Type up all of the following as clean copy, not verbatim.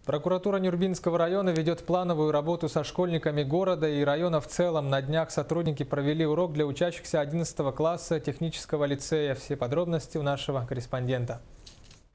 Прокуратура Нюрбинского района ведет плановую работу со школьниками города и района в целом. На днях сотрудники провели урок для учащихся 11 класса технического лицея. Все подробности у нашего корреспондента.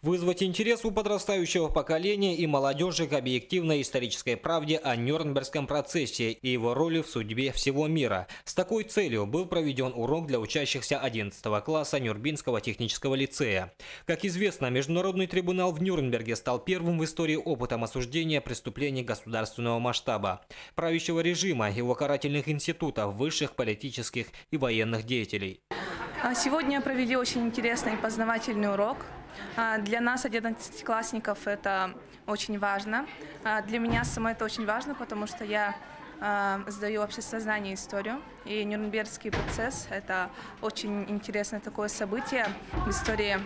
Вызвать интерес у подрастающего поколения и молодежи к объективной исторической правде о Нюрнбергском процессе и его роли в судьбе всего мира. С такой целью был проведен урок для учащихся 11 класса Нюрбинского технического лицея. Как известно, Международный трибунал в Нюрнберге стал первым в истории опытом осуждения преступлений государственного масштаба, правящего режима, его карательных институтов, высших политических и военных деятелей. Сегодня провели очень интересный и познавательный урок. Для нас, 11-классников, это очень важно. Для меня самой это очень важно, потому что я сдаю обществознание и историю. И Нюрнбергский процесс – это очень интересное такое событие в истории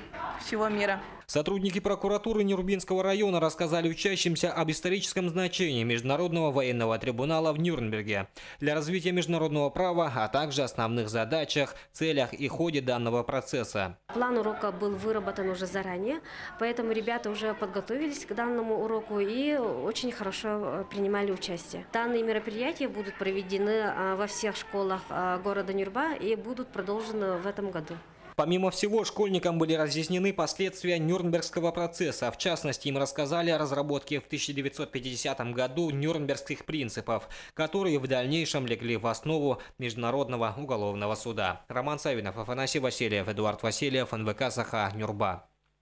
всего мира. Сотрудники прокуратуры Нюрбинского района рассказали учащимся об историческом значении Международного военного трибунала в Нюрнберге для развития международного права, а также основных задачах, целях и ходе данного процесса. План урока был выработан уже заранее, поэтому ребята уже подготовились к данному уроку и очень хорошо принимали участие. Данные мероприятия будут проведены во всех школах города Нюрба и будут продолжены в этом году. Помимо всего, школьникам были разъяснены последствия Нюрнбергского процесса. В частности, им рассказали о разработке в 1950 году Нюрнбергских принципов, которые в дальнейшем легли в основу Международного уголовного суда. Роман Савинов, Афанасий Васильев, Эдуард Васильев, НВК Саха, Нюрба.